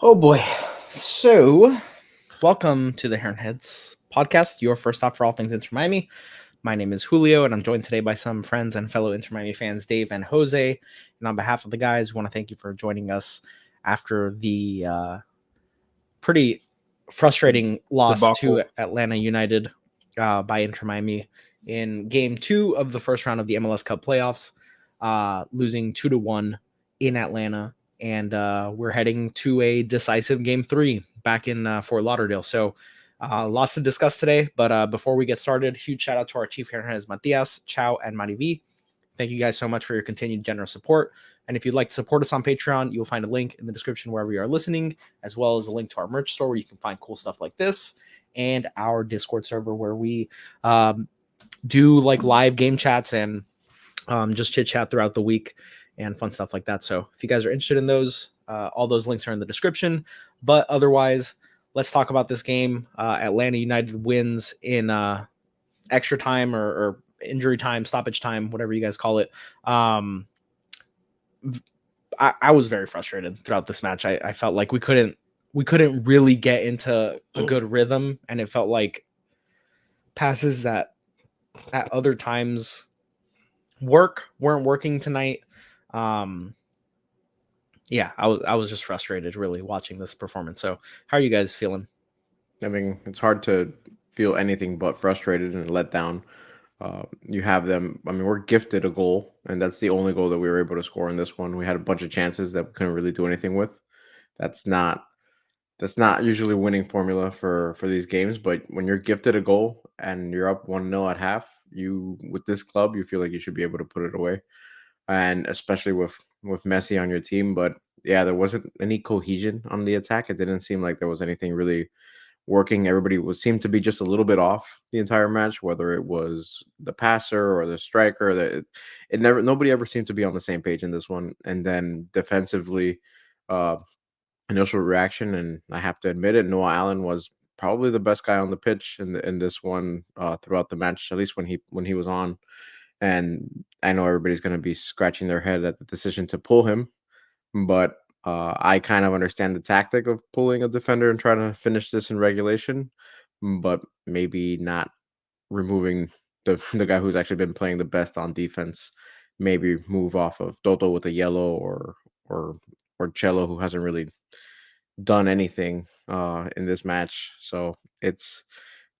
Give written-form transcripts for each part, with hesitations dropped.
Oh boy. So, welcome to the Heron Heads podcast, your first stop for all things Inter Miami. My name is Julio, and I'm joined today by some friends and fellow Inter Miami fans, Dave and Jose. And on behalf of the guys, we want to thank you for joining us after the pretty frustrating loss Debacle. to Atlanta United by Inter Miami in Game 2 of the first round of the MLS Cup playoffs, losing 2-1 in Atlanta. And we're heading to a decisive Game 3 back in Fort Lauderdale. So lots to discuss today. But before we get started, huge shout out to our Chief Heron Heads, Matias, Chow, and Marivi. Thank you guys so much for your continued generous support. And if you'd like to support us on Patreon, you'll find a link in the description wherever you are listening, as well as a link to our merch store where you can find cool stuff like this, and our Discord server where we do like live game chats and just chit chat throughout the week and fun stuff like that. So if you guys are interested in those, all those links are in the description. But otherwise, let's talk about this game. Atlanta United wins in extra time or injury time, stoppage time, whatever you guys call it. I was very frustrated throughout this match. I felt like we couldn't really get into a good rhythm, and it felt like passes that at other times weren't working tonight. Yeah, I was just frustrated really watching this performance. So how are you guys feeling? I mean, it's hard to feel anything but frustrated and let down. You have them. I mean, we're gifted a goal, and that's the only goal that we were able to score in this one. We had a bunch of chances that we couldn't really do anything with. That's not that's not usually winning formula for these games. But when you're gifted a goal and you're up 1-0 at half, you with this club, you feel like you should be able to put it away, and especially with Messi on your team. But yeah, there wasn't any cohesion on the attack. It didn't seem like there was anything really working. Everybody was seemed to be just a little bit off the entire match, whether it was the passer or the striker. That it never nobody ever seemed to be on the same page in this one. And then defensively, uh, initial reaction, and I have to admit it, Noah Allen was probably the best guy on the pitch in this one throughout the match, at least when he was on. And I know everybody's going to be scratching their head at the decision to pull him, but I kind of understand the tactic of pulling a defender and trying to finish this in regulation, but maybe not removing the guy who's actually been playing the best on defense. Maybe move off of Doto with a yellow or or Cello who hasn't really done anything in this match. So it's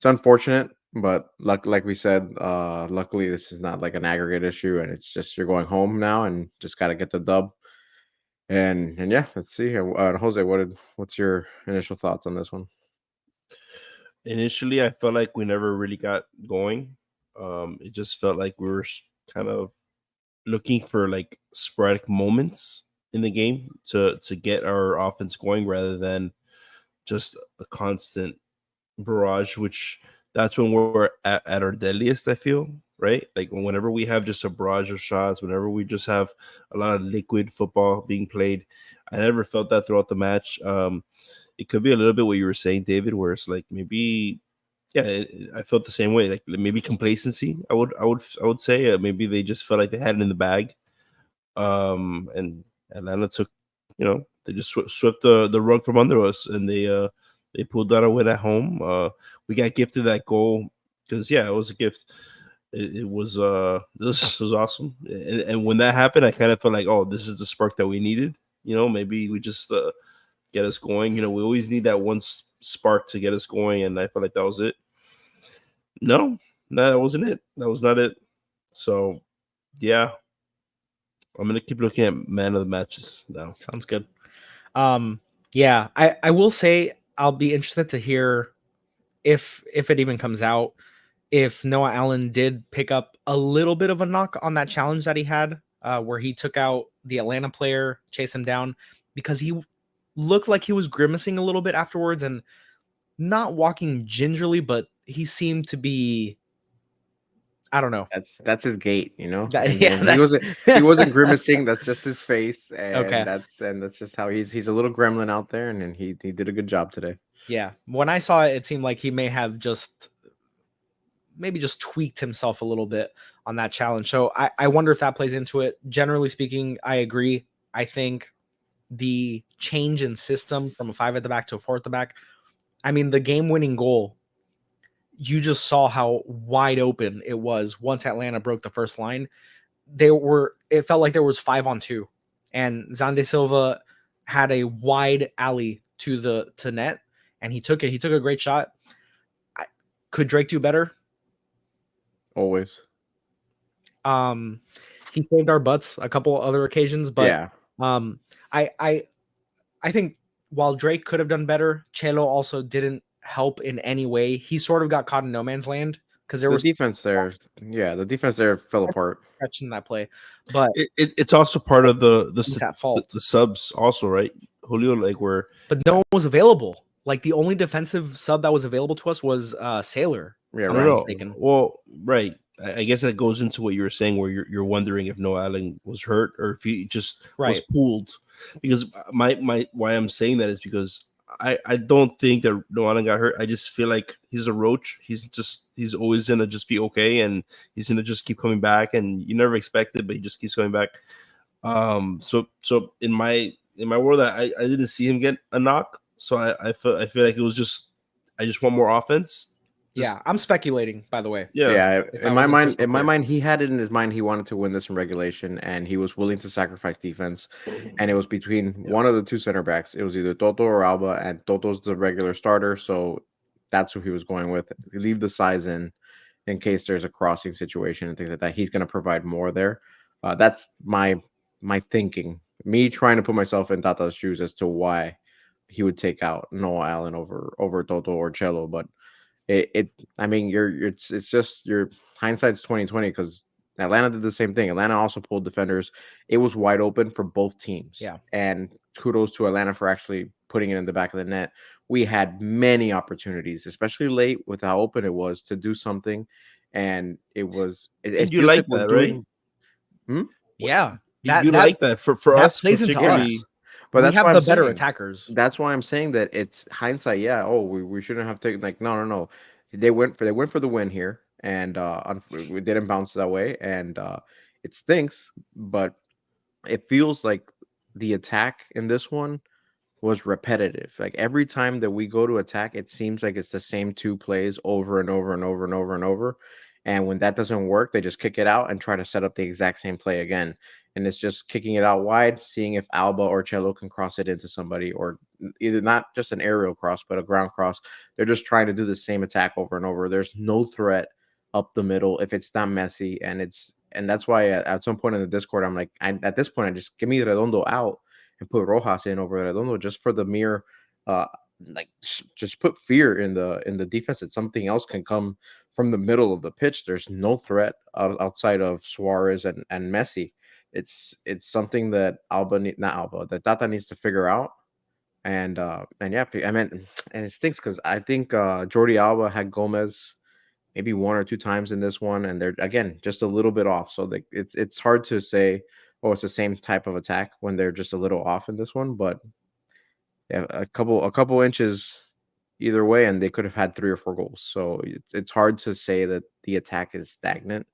unfortunate, but like we said, luckily this is not like an aggregate issue, and it's just you're going home now and just got to get the dub. And yeah, let's see. Jose, what's your initial thoughts on this one? Initially, I felt like we never really got going. It just felt like we were kind of looking for like sporadic moments in the game to get our offense going rather than just a constant barrage, which that's when we're at our deadliest, I feel, right? Like whenever we have just a barrage of shots, whenever we just have a lot of liquid football being played. I never felt that throughout the match. It could be a little bit what you were saying, David, where it's like maybe, yeah, I felt the same way. Like maybe complacency. I would say maybe they just felt like they had it in the bag. And Atlanta took, they just swept the rug from under us, and they pulled out a win at home. We got gifted that goal because yeah, it was a gift. It was this was awesome, and when that happened, I kind of felt like, oh, this is the spark that we needed. Maybe we just get us going. We always need that one spark to get us going, and I felt like that was it. No, that wasn't it. That was not it. So, yeah, I'm gonna keep looking at man of the matches now. Sounds good. Yeah, I will say I'll be interested to hear if it even comes out, if Noah Allen did pick up a little bit of a knock on that challenge that he had, where he took out the Atlanta player, chased him down, because he looked like he was grimacing a little bit afterwards and not walking gingerly, but he seemed to be, I don't know. That's his gait, you know. That, And yeah, and he wasn't grimacing. That's just his face, and okay. that's just how he's a little gremlin out there, and he did a good job today. Yeah. When I saw it, it seemed like he may have maybe just tweaked himself a little bit on that challenge. So I wonder if that plays into it. Generally speaking, I agree. I think the change in system from a 5 at the back to a 4 at the back. I mean, the game-winning goal, you just saw how wide open it was once Atlanta broke the first line. It felt like there was 5-on-2, and Zande Silva had a wide alley to net, and he took it. He took a great shot. Could Drake do better? Always. He saved our butts a couple other occasions, but yeah, I think while Drake could have done better, Chelo also didn't help in any way. He sort of got caught in no man's land because there the was defense there. Yeah, the defense there fell apart. in that play, but It's also part of it's at fault. the subs also, right? Julio, like where, But no one was available. Like the only defensive sub that was available to us was Sailor. Yeah, I if I'm don't not know. mistaken. Well, right. I guess that goes into what you were saying, where you're wondering if Noah Allen was hurt or if he just was Right. pulled. Because my why I'm saying that is because I don't think that Noah Allen got hurt. I just feel like he's a roach. He's always gonna just be okay, and he's gonna just keep coming back, and you never expect it, but he just keeps coming back. So in my world, I didn't see him get a knock. So I feel like it was just I just want more offense. Yeah, I'm speculating, by the way. Yeah, If I in my wasn't mind, crystal clear. he had it in his mind he wanted to win this in regulation, and he was willing to sacrifice defense. And it was between one of the two center backs. It was either Toto or Alba, and Toto's the regular starter, so that's who he was going with. Leave the size in case there's a crossing situation and things like that. He's going to provide more there. That's my thinking. Me trying to put myself in Tata's shoes as to why he would take out Noah Allen over Toto or Cello, but. I mean, it's just your hindsight's 2020 because Atlanta did the same thing. Atlanta also pulled defenders. It was wide open for both teams. Yeah. And kudos to Atlanta for actually putting it in the back of the net. We had many opportunities, especially late with how open it was to do something. And it was And you feels like we're that, doing- Yeah. You like that for that us plays into particularly. us. But We that's have why the I'm better saying, attackers. That's why I'm saying that it's hindsight. Yeah. Oh, we shouldn't have taken no. They went for the win here, and we didn't bounce that way, and it stinks. But it feels like the attack in this one was repetitive. Like every time that we go to attack, it seems like it's the same two plays over and over and over and over and over. And when that doesn't work, they just kick it out and try to set up the exact same play again. And it's just kicking it out wide, seeing if Alba or Cello can cross it into somebody, or either not just an aerial cross, but a ground cross. They're just trying to do the same attack over and over. There's no threat up the middle if it's not Messi, and that's why at some point in the Discord, I'm like, at this point, I just give me Redondo out and put Rojas in over Redondo just for the mere just put fear in the defense that something else can come from the middle of the pitch. There's no threat outside of Suarez and Messi. It's something that that Tata needs to figure out. And yeah, I mean, and it stinks because I think Jordi Alba had Gomez maybe one or two times in this one, and they're again just a little bit off. So it's hard to say, oh, it's the same type of attack when they're just a little off in this one. But yeah, a couple inches either way, and they could have had 3 or 4 goals. So it's hard to say that the attack is stagnant.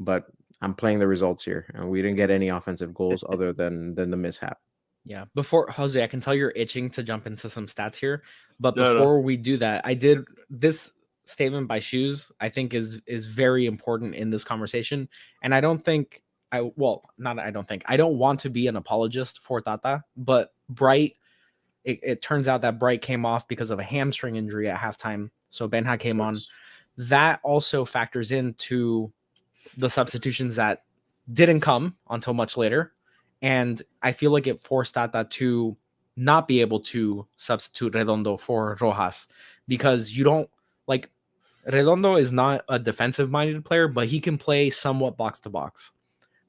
But I'm playing the results here, and we didn't get any offensive goals other than the mishap. Yeah. Before Jose, I can tell you're itching to jump into some stats here, but No. before we do that, I did this statement by Shoes. I think is very important in this conversation, and I don't think I don't want to be an apologist for Tata, but Bright. It turns out that Bright came off because of a hamstring injury at halftime, so Benha came on. That also factors into the substitutions that didn't come until much later. And I feel like it forced Tata to not be able to substitute Redondo for Rojas because you don't like Redondo is not a defensive minded player, but he can play somewhat box to box.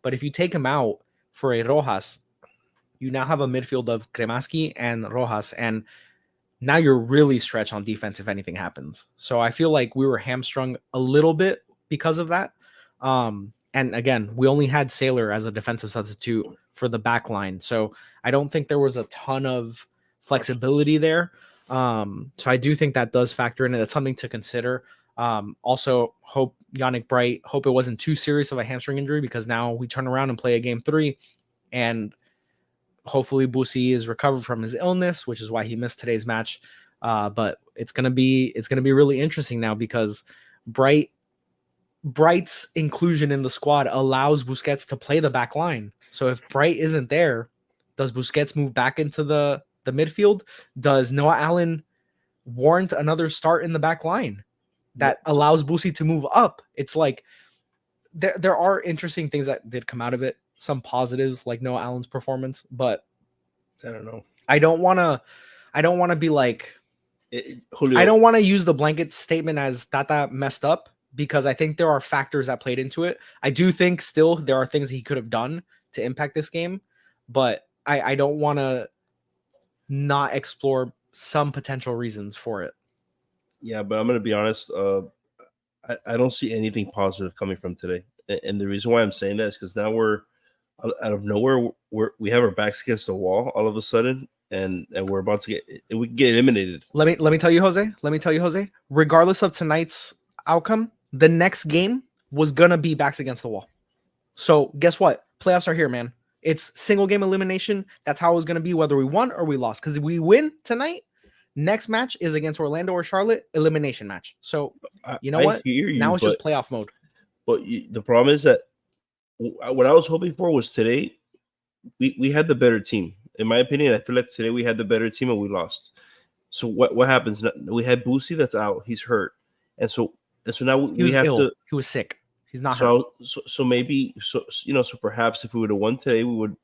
But if you take him out for a Rojas, you now have a midfield of Kremaski and Rojas, and now you're really stretched on defense if anything happens. So I feel like we were hamstrung a little bit because of that. And again, we only had Sailor as a defensive substitute for the back line. So I don't think there was a ton of flexibility there. So I do think that does factor in it. That's something to consider. Also, hope Yannick Bright, hope it wasn't too serious of a hamstring injury because now we turn around and play a game 3. And hopefully Busi is recovered from his illness, which is why he missed today's match. But it's gonna be really interesting now because Bright's inclusion in the squad allows Busquets to play the back line. So if Bright isn't there, does Busquets move back into the midfield? Does Noah Allen warrant another start in the back line that allows Busi to move up? It's like there are interesting things that did come out of it. Some positives like Noah Allen's performance, but I don't know. I don't want to be like Julio. I don't want to use the blanket statement as Tata messed up because I think there are factors that played into it. I do think still there are things he could have done to impact this game, but I don't want to not explore some potential reasons for it. Yeah, but I'm gonna be honest. I don't see anything positive coming from today, and the reason why I'm saying that is because now we're out of nowhere. We have our backs against the wall all of a sudden, and we're about to we can get eliminated. Let me tell you, Jose. Regardless of tonight's outcome, the next game was gonna be backs against the wall. So guess what? Playoffs are here, man. It's single game elimination. That's how it was gonna be, whether we won or we lost. Because if we win tonight, next match is against Orlando or Charlotte, elimination match. So you know what? Now it's just playoff mode. But the problem is that what I was hoping for was today. We had the better team, in my opinion. I feel like today we had the better team and we lost. So what happens? We had Busi that's out; he's hurt, and so now we have to. He was sick. He's not hurt. So maybe so perhaps if we would have won today, we would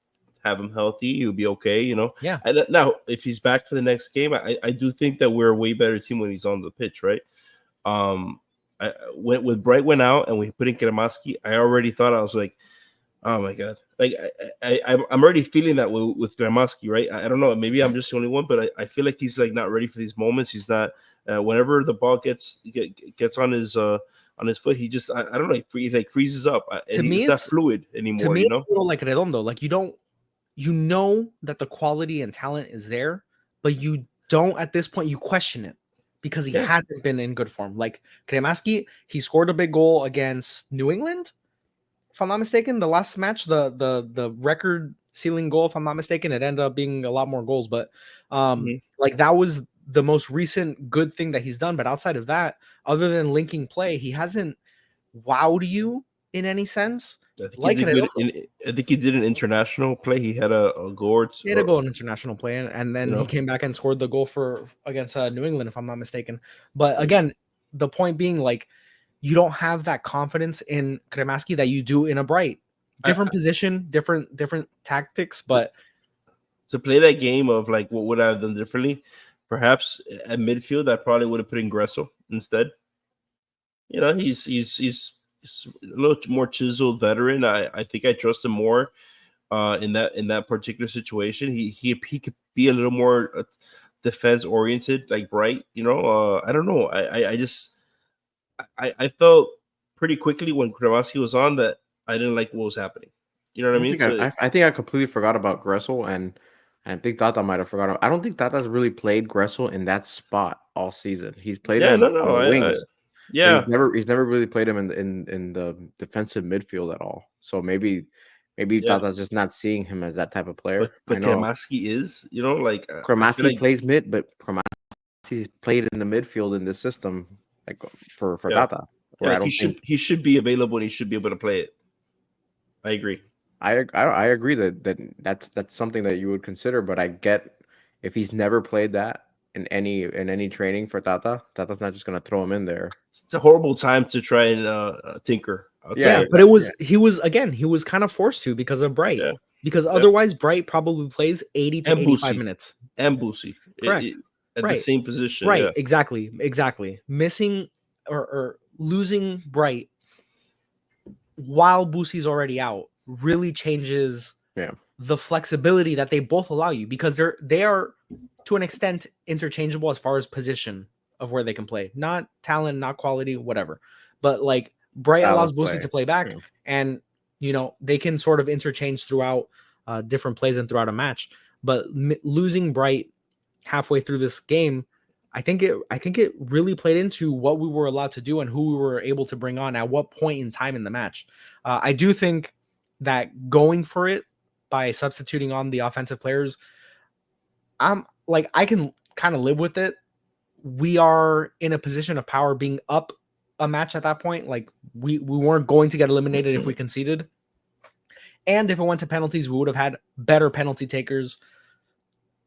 have him healthy. He would be okay. Yeah. Now if he's back for the next game, I do think that we're a way better team when he's on the pitch, right? When Bright went out and we put in Kremaski, I already thought, I was like, oh my god, like I'm already feeling that way with Kremaski, right? I don't know, maybe I'm just the only one, but I feel like he's like not ready for these moments. He's not. Whenever the ball gets on his foot, he just I don't know, he freezes up. To me, it's not fluid anymore. To me, it's a little like Redondo. Like you know that the quality and talent is there, but you don't at this point. You question it because he hasn't been in good form. Like Kremaski, he scored a big goal against New England, if I'm not mistaken. The last match, the record ceiling goal, if I'm not mistaken, it ended up being a lot more goals, but like that was the most recent good thing that he's done. But outside of that, other than linking play, he hasn't wowed you in any sense. I think he did an international play. He had a goal. He had a goal in international play, and then he came back and scored the goal against New England, if I'm not mistaken. But again, the point being, like, you don't have that confidence in Kremaski that you do in a Bright. Different position, different tactics, but to play that game of like what would I have done differently? Perhaps at midfield, I probably would have put in Gressel instead. He's a little more chiseled veteran. I think I trust him more in that particular situation. He could be a little more defense oriented, like Bright. I don't know. I felt pretty quickly when Kremaski was on that I didn't like what was happening. You know what I mean? I think I completely forgot about Gressel, and I think Tata might have forgotten. I don't think Tata's really played Gressel in that spot all season. He's played him on the wings. He's never really played him in the defensive midfield at all. So maybe Tata's just not seeing him as that type of player. But Kremaski is, Kremaski plays mid, but Kremaski played in the midfield in this system, like for Tata. Yeah, he should be available and he should be able to play it. I agree. I agree that's something that you would consider, but I get if he's never played that in any training for Tata's not just gonna throw him in there. It's a horrible time to try and tinker. But he was kind of forced to because of Bright. Yeah. Because otherwise Bright probably plays 80 to 85 minutes. And Busi. Correct. At the same position. Right, exactly. Missing or losing Bright while Busi's already out really changes the flexibility that they both allow you, because they are to an extent interchangeable as far as position of where they can play, not talent, not quality, whatever. But like Bright allows Busi to play back, and they can sort of interchange throughout different plays and throughout a match. But losing Bright halfway through this game, I think it really played into what we were allowed to do and who we were able to bring on at what point in time in the match. I do think that going for it, by substituting on the offensive players, I'm like, I can kind of live with it. We are in a position of power being up a match at that point. Like we weren't going to get eliminated if we conceded. And if it went to penalties, we would have had better penalty takers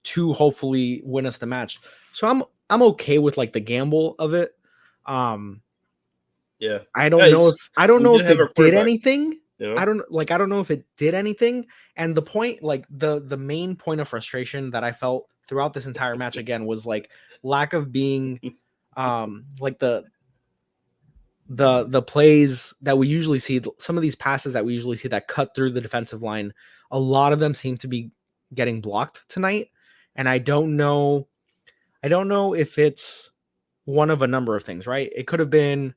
to hopefully win us the match. So I'm okay with like the gamble of it. Yeah. I don't know if it did anything. You know? I don't know if it did anything. And the point, like the main point of frustration that I felt throughout this entire match again was like lack of being like the plays that we usually see, some of these passes that we usually see that cut through the defensive line, a lot of them seem to be getting blocked tonight. And I don't know if it's one of a number of things, right? It could have been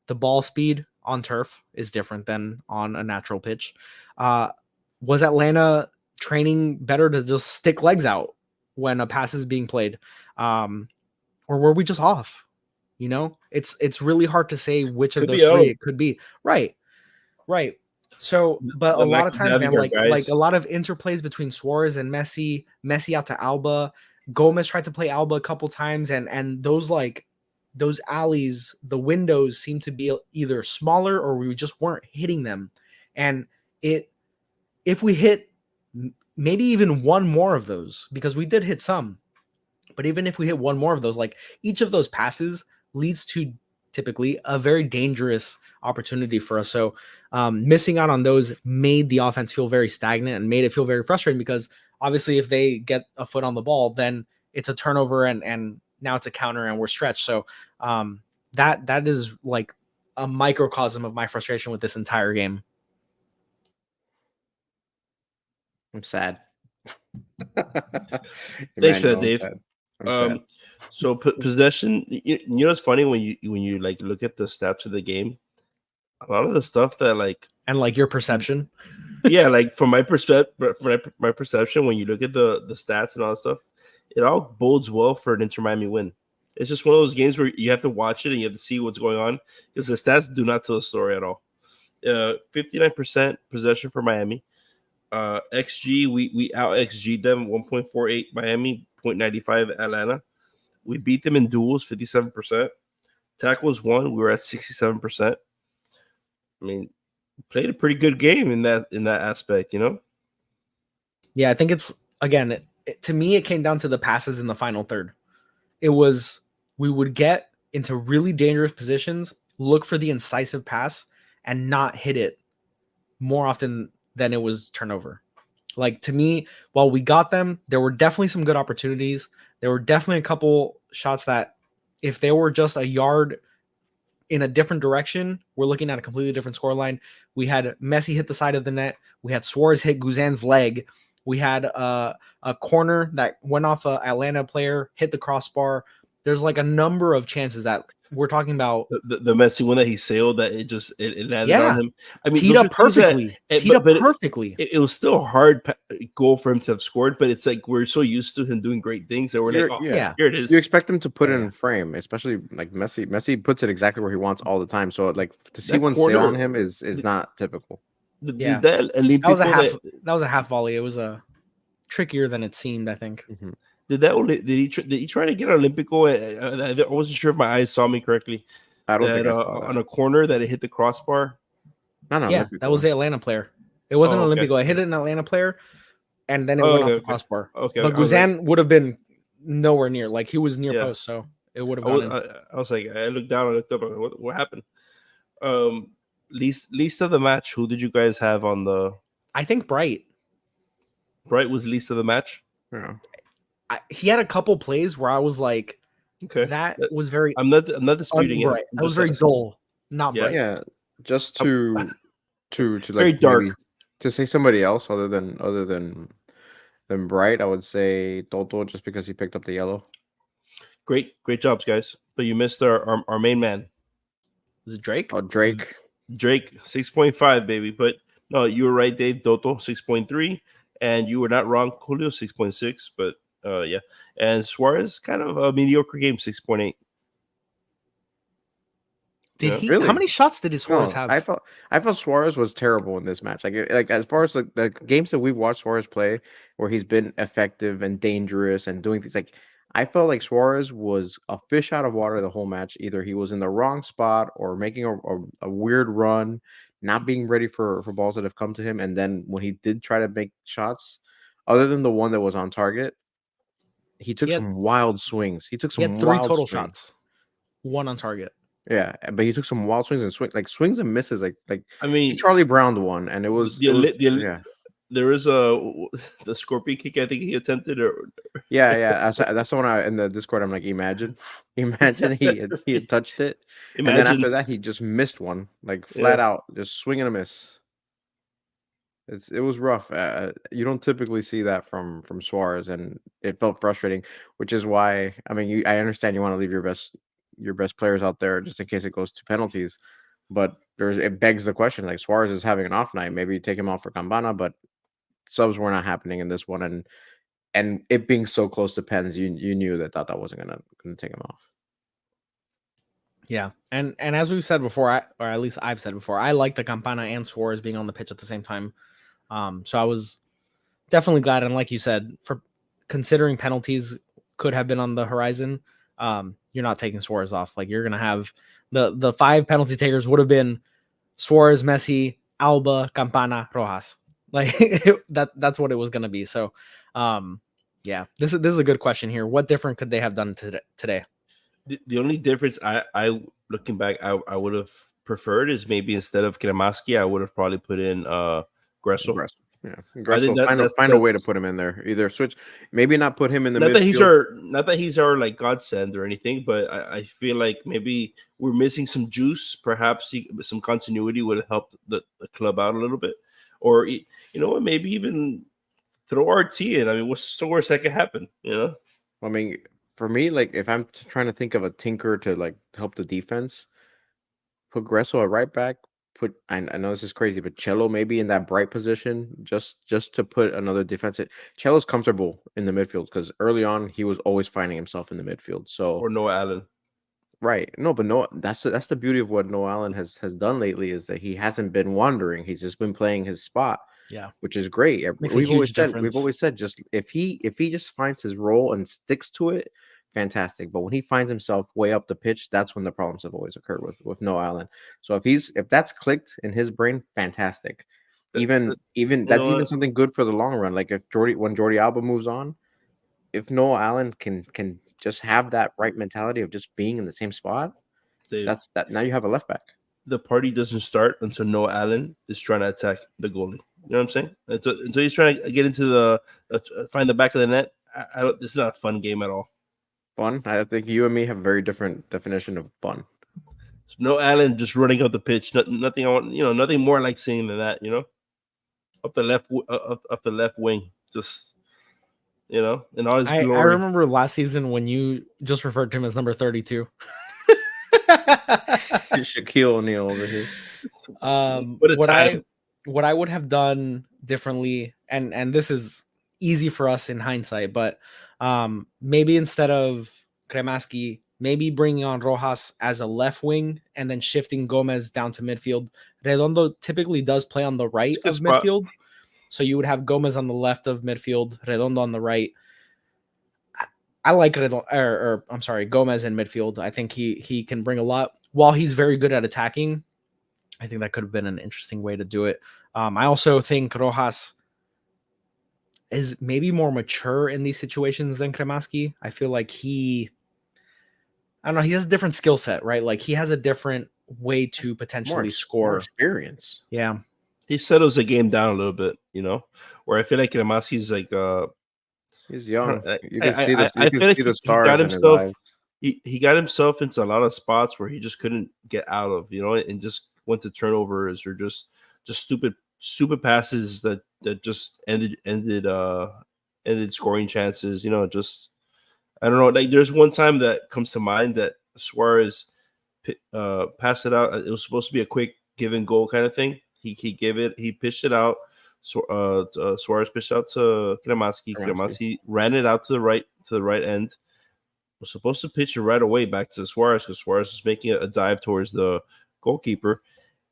the ball speed on turf is different than on a natural pitch. Was Atlanta training better to just stick legs out when a pass is being played? Or were we just off? You know, it's really hard to say which of those three it could be. Right. So, but a lot of times, man, like a lot of interplays between Suarez and Messi out to Alba. Gomez tried to play Alba a couple times, and those alleys, the windows seem to be either smaller or we just weren't hitting them. And if we hit maybe even one more of those, because we did hit some, but even if we hit one more of those, like each of those passes leads to typically a very dangerous opportunity for us. So missing out on those made the offense feel very stagnant and made it feel very frustrating, because obviously if they get a foot on the ball, then it's a turnover and now it's a counter and we're stretched. So that is like a microcosm of my frustration with this entire game. I'm sad. Thanks for that, Dave. So possession, you know, it's funny when you like look at the stats of the game, a lot of the stuff that like, and like your perception, yeah, like from my perspective, my perception, when you look at the stats and all that stuff, it all bodes well for an Inter Miami win. It's just one of those games where you have to watch it and you have to see what's going on, because the stats do not tell the story at all. 59% possession for Miami. XG, we out XG them 1.48 Miami, 0.95 Atlanta. We beat them in duels 57%. Tackles won, we were at 67%. I mean, played a pretty good game in that aspect, you know? Yeah, I think it's, again, to me, it came down to the passes in the final third. It was, we would get into really dangerous positions, look for the incisive pass, and not hit it more often than it was turnover. Like, to me, while we got them, there were definitely some good opportunities. There were definitely a couple shots that if they were just a yard in a different direction, we're looking at a completely different scoreline. We had Messi hit the side of the net. We had Suarez hit Guzan's leg. We had a corner that went off a Atlanta player, hit the crossbar. There's like a number of chances that we're talking about. The Messi one that he sailed, that it landed on him. I mean, teed up perfectly. It was still a hard goal for him to have scored, but it's like we're so used to him doing great things that we're like, here it is. You expect him to put it in frame, especially like Messi. Messi puts it exactly where he wants all the time. So like to see one sail on him is not typical. That was a half volley. It was a trickier than it seemed, I think. Mm-hmm. Did he try to get an Olympico? I wasn't sure if my eyes saw me correctly. I don't think I saw that. On a corner that it hit the crossbar. No, yeah, that was the Atlanta player. It wasn't an Olympico. I hit it an Atlanta player, and then it went off the crossbar. Okay, but Guzan would have been nowhere near. Like, he was near post, so it would have gone in. I was like, I looked down, I looked up, what happened? Least of the match. Who did you guys have on the? I think Bright. Bright was least of the match. Yeah. He had a couple plays where I was like, okay, that was very. I'm not disputing it. That was very dull, not bright. Yeah, just to like very dark. To say somebody else other than Bright, I would say Toto, just because he picked up the yellow. Great jobs, guys. But you missed our main man. Was it Drake? Oh, Drake, 6.5, baby. But no, you were right, Dave. Toto 6.3, and you were not wrong. Julio 6.6, but. Yeah, and Suarez kind of a mediocre game, 6.8. Did Yeah. he? Really? How many shots did Suarez No, I have? thought Suarez was terrible in this match. Like as far as the games that we've watched Suarez play, where he's been effective and dangerous and doing things like, I felt like Suarez was a fish out of water the whole match. Either he was in the wrong spot or making a weird run, not being ready for balls that have come to him, and then when he did try to make shots, other than the one that was on target, he took He had some wild swings. He took he had some 3 wild total swings. shots, 1 on target. Yeah, but he took some wild swings and swings and misses. Like I he mean, Charlie Browned one, and yeah, there is the scorpion kick. I think he attempted, or yeah. That's the one in the Discord. I'm like, imagine he had touched it, and then imagine. after that he just missed one, like Yeah, flat out, just swing and a miss. It was rough. You don't typically see that from Suarez, and it felt frustrating, which is why I mean, I understand you want to leave your best players out there just in case it goes to penalties, but it begs the question, like Suarez is having an off night, maybe you take him off for Campana, but subs were not happening in this one, and it being so close to pens, you knew that Tata wasn't gonna take him off. Yeah, and as we've said before, or at least I've said before, I like the Campana and Suarez being on the pitch at the same time. So I was definitely glad, and like you said, for considering penalties could have been on the horizon, you're not taking Suarez off. Like you're gonna have the 5 penalty takers would have been Suarez, Messi, Alba, Campana, Rojas. Like that's what it was gonna be. So, yeah, this is a good question here. What different could they have done today? the only difference I looking back, I would have preferred is maybe instead of Kremaski, I would have probably put in Gressel. Gressel, yeah, I think Gressel, find a way to put him in there. Either switch, maybe not put him in the not midfield. that he's our like godsend or anything, but I feel like maybe we're missing some juice. Perhaps some continuity would have helped the club out a little bit, or you know what, maybe even throw RT in. I mean, what's the worst that could happen? You know, I mean, for me, like if I'm trying to think of a tinker to like help the defense, put Gressel at right back. I know this is crazy, but Cello maybe in that bright position, just to put another defensive. Cello's comfortable in the midfield because early on he was always finding himself in the midfield. So or Noah Allen. right, no, but no, that's the beauty of what Noah Allen has done lately is that he hasn't been wandering. He's just been playing his spot, Yeah, which is great. makes a huge difference. We've always said just if he just finds his role and sticks to it, fantastic. But when he finds himself way up the pitch, that's when the problems have always occurred with Noah Allen. So if that's clicked in his brain, fantastic. Even You that's know even what? something good for the long run. Like if when Jordi Alba moves on, if Noah Allen can just have that right mentality of just being in the same spot, Dave, that's that. Now you have a left back. the party doesn't start until Noah Allen is trying to attack the goalie. You know what I'm saying? Until he's trying to get into the find the back of the net. This is not a fun game at all. Fun. I think you and me have a very different definition of fun. So no Allen just running up the pitch. Nothing I want. You know, nothing more like seeing than that. You know, up the left wing. Just you know, in all his I glory. remember last season when you just referred to him as number 32. Shaquille O'Neal over here. What a time. What I would have done differently, and this is easy for us in hindsight, but maybe instead of Kremaski, maybe bringing on Rojas as a left wing and then shifting Gomez down to midfield. Redondo typically does play on the right of spot. midfield, so you would have Gomez on the left of midfield, Redondo on the right. I like Redondo, or I'm sorry, Gomez in midfield. I think he can bring a lot. While he's very good at attacking, I think that could have been an interesting way to do it. I also think Rojas is maybe more mature in these situations than Kremaski. I feel like I don't know, he has a different skill set, right? Like he has a different way to potentially score. More experience. Yeah. He settles the game down a little bit, you know, where I feel like Kremaski's like he's young. You I can see this. I You can feel like see the he got stars in his himself eyes. he got himself into a lot of spots where he just couldn't get out of, you know, and just went to turnovers or just stupid passes that just ended scoring chances, you know, just I don't know. Like there's one time that comes to mind that Suarez passed it out. It was supposed to be a quick give and goal kind of thing. He pitched it out. So Suarez pitched out to Kremaski. Kremaski ran it out to the right end. was supposed to pitch it right away back to Suarez because Suarez was making a dive towards the goalkeeper,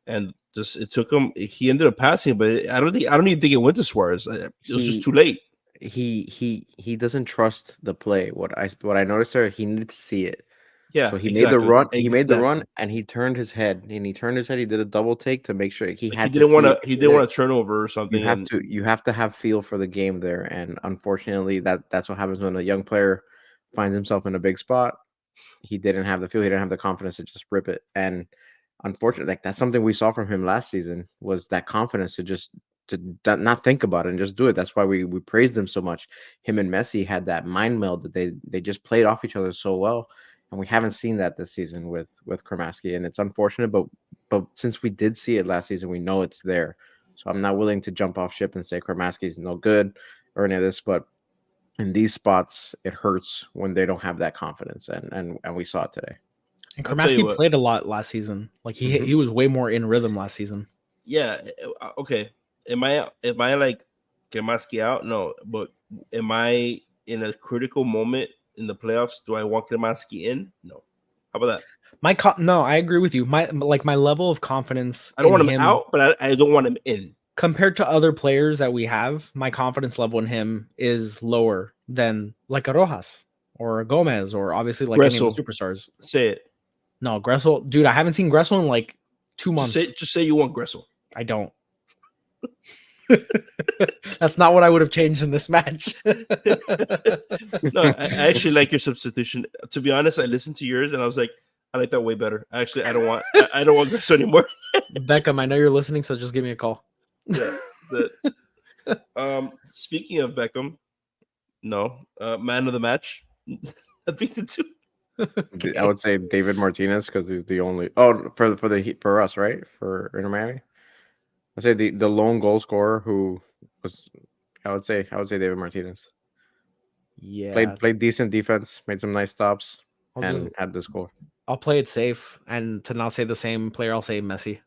and just it took him. He ended up passing, but I don't even think it went to Suarez. It was just too late. He doesn't trust the play. What I noticed there, he needed to see it. Yeah, So he exactly. made the run. He made the Exactly. run, and he turned his head. He did a double take to make sure he Like had. he didn't want to. He didn't want to turnover or something. You have to have feel for the game there, and unfortunately, that's what happens when a young player finds himself in a big spot. He didn't have the feel. He didn't have the confidence to just rip it, and unfortunately, like that's something we saw from him last season was that confidence to not think about it and just do it. That's why we praised him so much. Him and Messi had that mind meld that they just played off each other so well, and we haven't seen that this season with Kremaski, and it's unfortunate. But since we did see it last season, we know it's there. So I'm not willing to jump off ship and say Kremaski's no good or any of this, but in these spots, it hurts when they don't have that confidence, and we saw it today. And Kremaski played a lot last season. Like he was way more in rhythm last season. Yeah. Okay. Am I like Kremaski out? No. But am I in a critical moment in the playoffs? Do I want Kremaski in? No. How about that? No, I agree with you. My level of confidence. I don't want him out, but I don't want him in. Compared to other players that we have, my confidence level in him is lower than like a Rojas or a Gomez or obviously like any of the superstars. Say it. No, Gressel, dude. I haven't seen Gressel in like 2 months. Just say you want Gressel. I don't. That's not what I would have changed in this match. No, I actually like your substitution. To be honest, I listened to yours and I was like, I like that way better. Actually, I don't want Gressel anymore. Beckham, I know you're listening, so just give me a call. Yeah. Speaking of Beckham, no, man of the match. I think the two. Okay. I would say David Martinez because he's the only. Oh, for us, right? For Inter Miami, I'd say the lone goal scorer who was. I would say David Martinez. Yeah, played decent defense, made some nice stops, and had the score. I'll play it safe, and to not say the same player, I'll say Messi.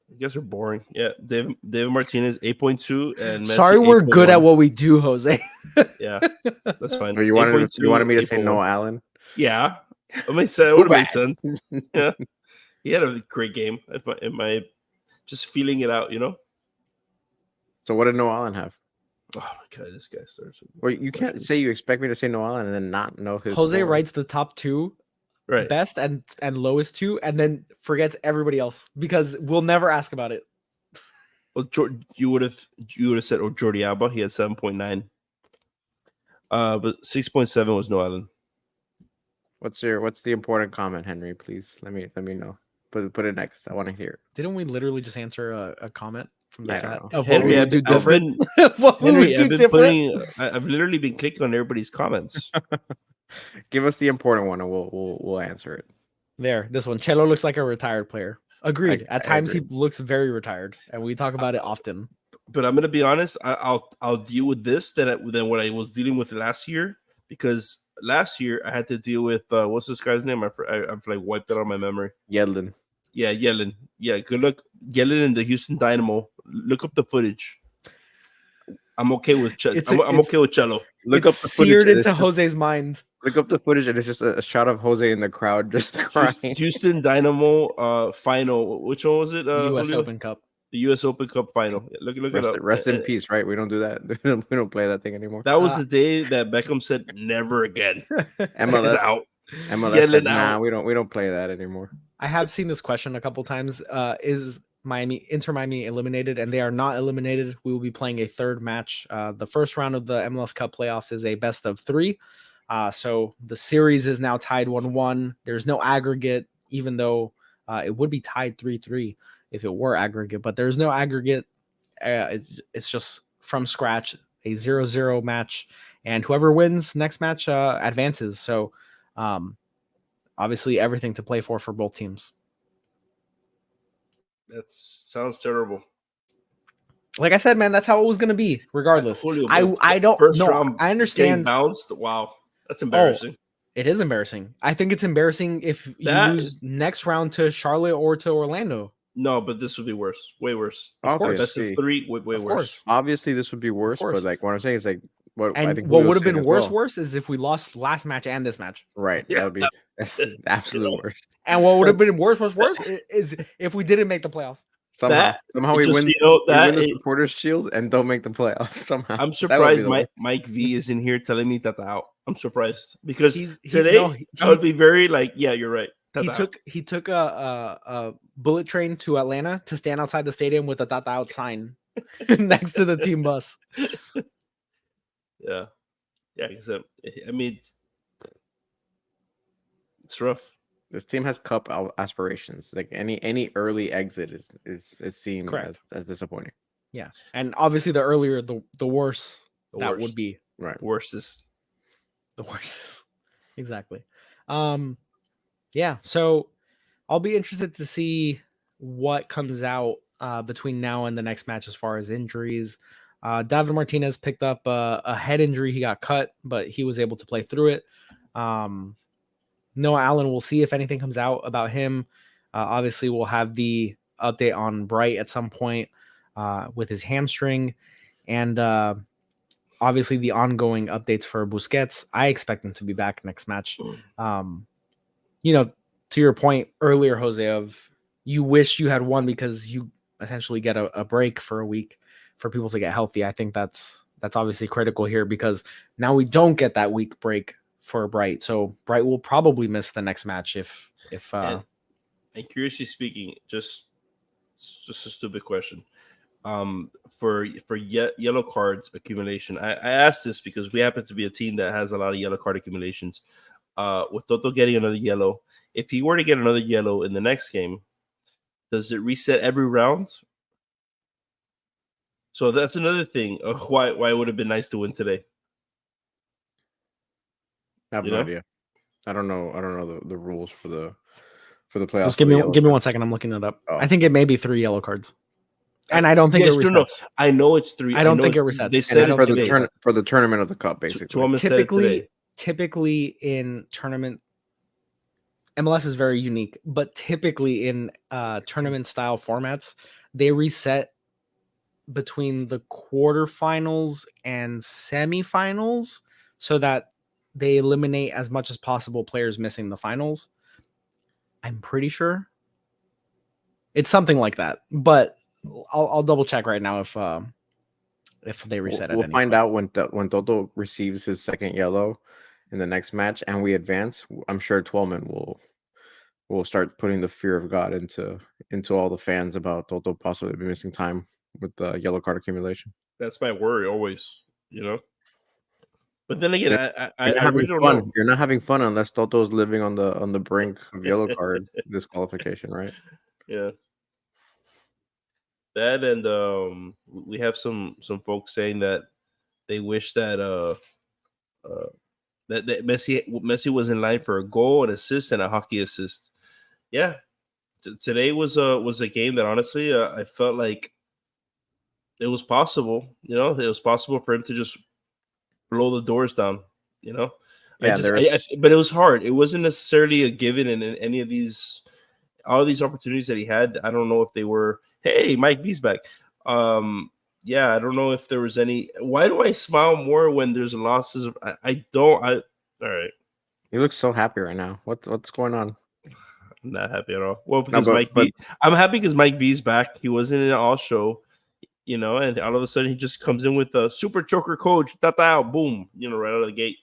You guys are boring. Yeah, David Martinez 8.2 and Messi. Sorry, we're good at what we do, Jose. Yeah, that's fine. You wanted me to say Noah Allen. Yeah, it would have made sense. Yeah, he had a great game. Am I just feeling it out? So what did Noah Allen have? Oh my god, this guy starts. Well, you can't say you expect me to say Noah Allen and then not know his. Jose writes the top two, right? Best and lowest two, and then forgets everybody else because we'll never ask about it. Well, you would have said, Jordi Alba. He had 7.9. But 6.7 was Noah Allen. What's the important comment, Henry? Please let me know. Put it next. I want to hear it. Didn't we literally just answer a comment from the chat of Henry, what we do different? I've literally been clicking on everybody's comments. Give us the important one, and we'll answer it. There, this one. Chelo looks like a retired player. Agreed. At times he looks very retired, and we talk about it often. But I'm gonna be honest. I'll deal with this than what I was dealing with last year, because last year I had to deal with what's this guy's name? I've like wiped it out of my memory. Yedlin. Yeah, Yedlin. Yeah, good luck. Yedlin in the Houston Dynamo. Look up the footage. I'm okay with I'm okay with Chelo. Look up the footage. Seared into Jose's mind. Look up the footage, and it's just a shot of Jose in the crowd just crying. Houston Dynamo final. Which one was it? U.S. Open Cup. The U.S. Open Cup final. Look it up. Rest in peace, right? We don't do that. We don't play that thing anymore. That was the day that Beckham said, "Never again." MLS out. MLS said, nah, we don't play that anymore. I have seen this question a couple times. Is Inter Miami eliminated? And they are not eliminated. We will be playing a third match. The first round of the MLS Cup playoffs is a best of 3. So the series is now tied 1-1. There's no aggregate, even though it would be tied 3-3 if it were aggregate, but there's no aggregate. It's just from scratch, a 0-0 match, and whoever wins next match advances. So obviously everything to play for both teams. That sounds terrible. Like I said, man, that's how it was going to be regardless. I don't know. I understand. Bounced. Wow. That's embarrassing. It is embarrassing. I think it's embarrassing if you lose next round to Charlotte or to Orlando. No, but this would be worse. Way worse. Of course. Best of 3, way worse. Obviously, this would be worse. But like what I'm saying is like What I And think what Julio's would have saying been as worse, well. worse is if we lost last match and this match. Right. Yeah, That would be that's the absolute know, worst. And what would have that's been worse is if we didn't make the playoffs. Somehow. that. Somehow Just so you know we win that the supporters shield and don't make the playoffs somehow. I'm That would be surprised the worst. Mike V is in here telling me Tata out. I'm surprised because He no today I would be very like, yeah, you're right. Tata out. he took a bullet train to Atlanta to stand outside the stadium with a Tata out sign next to the team bus. Yeah, yeah. Because I mean, it's rough. This team has cup aspirations. Like any early exit is seen Correct. as disappointing. Yeah, and obviously the earlier the worse The that worst. would be. Right. Worst is The worst. Exactly. Yeah. So I'll be interested to see what comes out between now and the next match as far as injuries. David Martinez picked up a head injury. He got cut, but he was able to play through it. Noah Allen, we'll see if anything comes out about him. Obviously, we'll have the update on Bright at some point with his hamstring. And obviously, the ongoing updates for Busquets. I expect him to be back next match. To your point earlier, Jose, of you wish you had won because you essentially get a break for a week for people to get healthy. I think that's obviously critical here because now we don't get that week break for Bright. So Bright will probably miss the next match if and curiously speaking, just a stupid question. For yellow cards accumulation, I asked this because we happen to be a team that has a lot of yellow card accumulations. With Toto getting another yellow, if he were to get another yellow in the next game, does it reset every round? So that's another thing. Why it would have been nice to win today. I have You no know? idea. I don't know the rules for the playoffs. just For give the me yellow 1 second. I'm looking it up. Oh. I think it may be 3 yellow cards, and I don't think it resets. No. I know it's 3. I don't think it it's- resets. They And said I don't it think it today. for the tournament of the cup, basically. Tuomas said it today. Typically in tournament, MLS is very unique, but typically in tournament style formats, they reset between the quarterfinals and semifinals so that they eliminate as much as possible players missing the finals. I'm pretty sure it's something like that, but I'll double check right now if they reset We'll at any find point. out when Toto receives his second yellow in the next match and we advance. I'm sure Twelman will start putting the fear of God into all the fans about Toto possibly be missing time with the yellow card accumulation. That's my worry always. You know. But then again, I You're not having really don't fun. know. You're not having fun unless Toto's living on the brink of yellow card disqualification, right? Yeah. That and we have some folks saying that they wish that that Messi was in line for a goal, an assist, and a hockey assist. Yeah, today was a game that honestly I felt like it was possible. You know, it was possible for him to just blow the doors down. You know, Yeah, but it was hard. It wasn't necessarily a given in any of these all these opportunities that he had. I don't know if they were. Hey, Mike V's back. Yeah, I don't know if there was any. Why do I smile more when there's losses? I don't. All right. he looks so happy right now. What's going on? I'm not happy at all. Well, No, because but I'm happy because Mike V's back. He wasn't in an all show, you know, and all of a sudden he just comes in with a super choker coach, boom, you know, right out of the gate.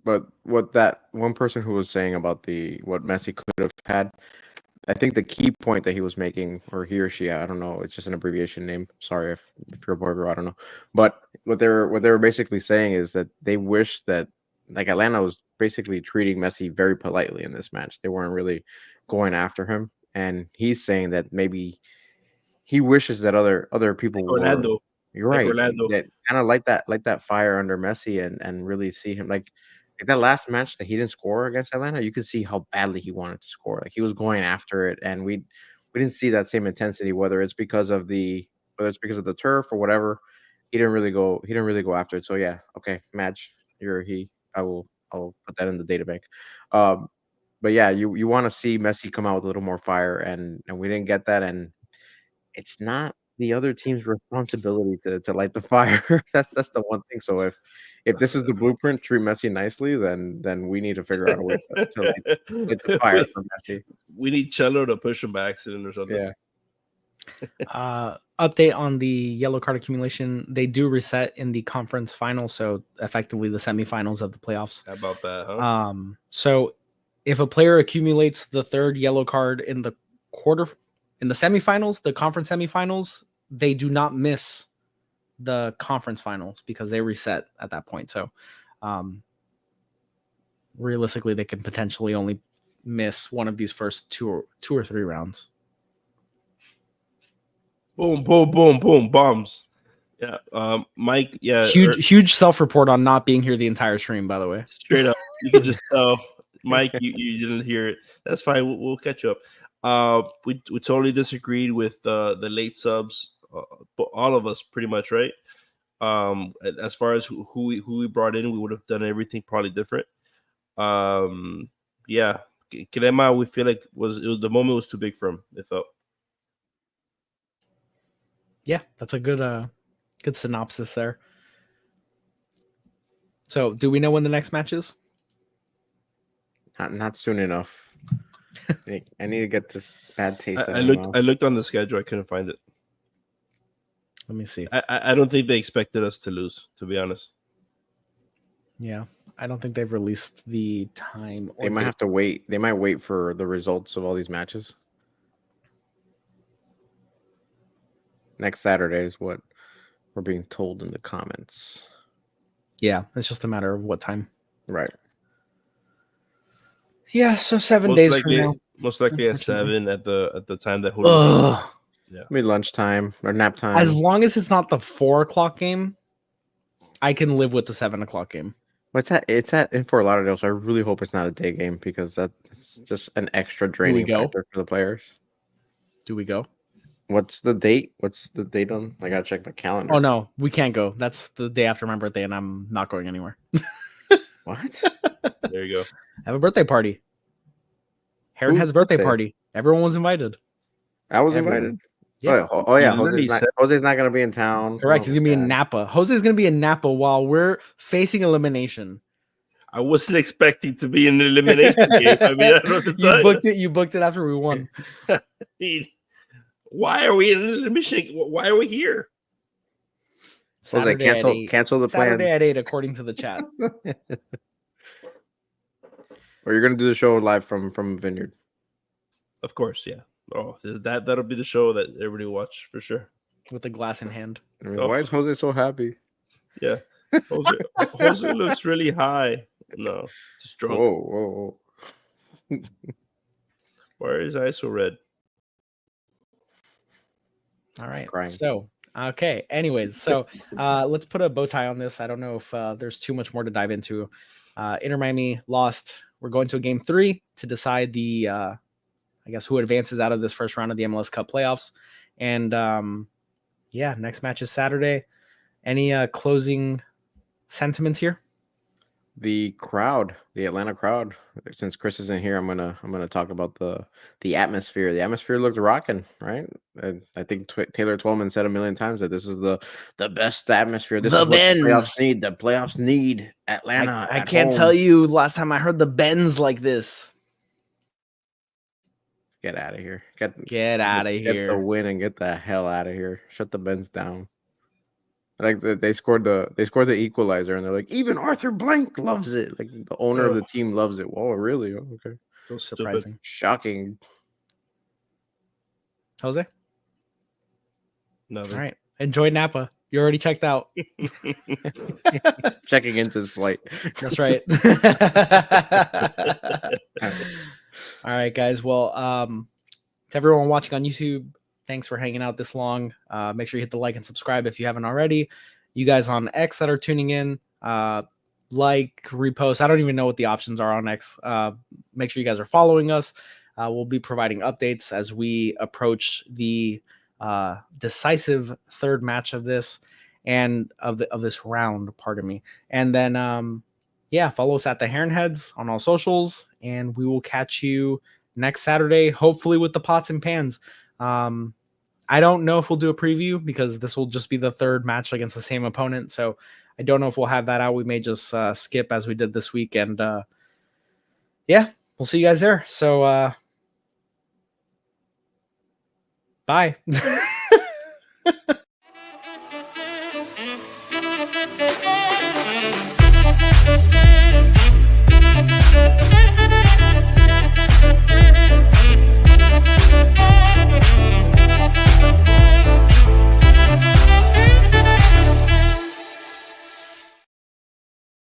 but what that one person who was saying about what Messi could have had, I think the key point that he was making, or he or she, I don't know, it's just an abbreviation name. Sorry if you're a burger, I don't know. But what they were basically saying is that they wish that like Atlanta was basically treating Messi very politely in this match. They weren't really going after him, and he's saying that maybe he wishes that other people were. Orlando, You're like right. Orlando. That kind of like that fire under Messi and really see him like that last match that he didn't score against Atlanta. You could see how badly he wanted to score. Like he was going after it, and we didn't see that same intensity. Whether it's because of the turf or whatever, he didn't really go. He didn't really go after it. So yeah, okay, match. You're he. I'll put that in the data bank. Um, but yeah, you want to see Messi come out with a little more fire, and we didn't get that, and it's not the other team's responsibility to light the fire. That's the one thing. So if this is the blueprint, treat Messi nicely, then we need to figure out a way to light the fire we, for Messi. we need Cello to push him by accident or something. Yeah. Update on the yellow card accumulation. They do reset in the conference finals, so effectively the semifinals of the playoffs. How about that, huh? So if a player accumulates the third yellow card in the semifinals, the conference semifinals, they do not miss the conference finals because they reset at that point. So realistically, they can potentially only miss one of these first two or three rounds. Boom, boom, boom, boom, bombs. Yeah, Mike. Yeah, huge self-report on not being here the entire stream. By the way, straight up, you can just tell, Mike, you didn't hear it. That's fine. We'll catch up. We totally disagreed with the late subs. All of us, pretty much, right? As far as who we brought in, we would have done everything probably different. Yeah, Kilema, we feel like the moment was too big for him. It felt. Yeah, that's a good synopsis there. So, do we know when the next match is? Not soon enough. I need to get this bad taste. I looked on the schedule. I couldn't find it. Let me see. I don't think they expected us to lose, to be honest. Yeah, I don't think they've released the time. They might have to wait. They might wait for the results of all these matches. Next Saturday is what we're being told in the comments. Yeah, it's just a matter of what time. Right. Yeah, so 7 days from now. Most likely at 7 at the time that yeah. Maybe lunchtime or nap time. As long as it's not the 4 o'clock game, I can live with the 7 o'clock game. It's at in Fort Lauderdale, so I really hope it's not a day game because that's just an extra draining factor for the players. Do we go? What's the date? What's the date on? I gotta check my calendar. Oh no, we can't go. That's the day after my birthday, and I'm not going anywhere. What? There you go. I have a birthday party. Heron Heads birthday party. Everyone was invited. I was invited. Yeah. Oh yeah. Jose's not gonna be in town. Correct. He's gonna be in Napa. Jose's gonna be in Napa while we're facing elimination. I wasn't expecting to be in the elimination game. I mean, I don't know what to tell you. You booked it after we won. Why are we in an elimination? Why are we here? Saturday cancel the plan. Saturday at 8, according to the chat. Or you're gonna do the show live from Vineyard. Of course, yeah. Oh, that'll be the show that everybody will watch for sure. With the glass in hand. I mean, why is Jose so happy? Yeah. Jose looks really high. No, just drunk. Whoa. Why are his eyes so red? All right. So, okay. Anyways, so let's put a bow tie on this. I don't know if there's too much more to dive into. Inter Miami lost. We're going to a game 3 to decide the, I guess, who advances out of this first round of the MLS Cup playoffs. And yeah, next match is Saturday. Any closing sentiments here? The crowd, the Atlanta crowd. Since Chris isn't here, I'm gonna talk about the atmosphere. The atmosphere looked rocking, right? I think Taylor Twellman said a million times that this is the best atmosphere. This is what the playoffs need. The playoffs need Atlanta. I can't tell you last time I heard the Benz like this. Get out of here. Get out of here. Get the win and get the hell out of here. Shut the Benz down. Like they scored the equalizer, and they're like, even Arthur Blank loves it. Like the owner of the team loves it. Whoa, really? Oh, okay. So surprising. Shocking. Jose? Nothing. All right. Enjoy Napa. You already checked out. Checking into his flight. That's right. All right, guys. Well, to everyone watching on YouTube, thanks for hanging out this long. Make sure you hit the like and subscribe if you haven't already. You guys on X that are tuning in, like, repost. I don't even know what the options are on X. Make sure you guys are following us. We'll be providing updates as we approach the decisive third match of this and of this round. Pardon me. And then, yeah, follow us at the Heron Heads on all socials, and we will catch you next Saturday, hopefully with the pots and pans. I don't know if we'll do a preview because this will just be the third match against the same opponent. So I don't know if we'll have that out. We may just skip as we did this week. And yeah, we'll see you guys there. So bye.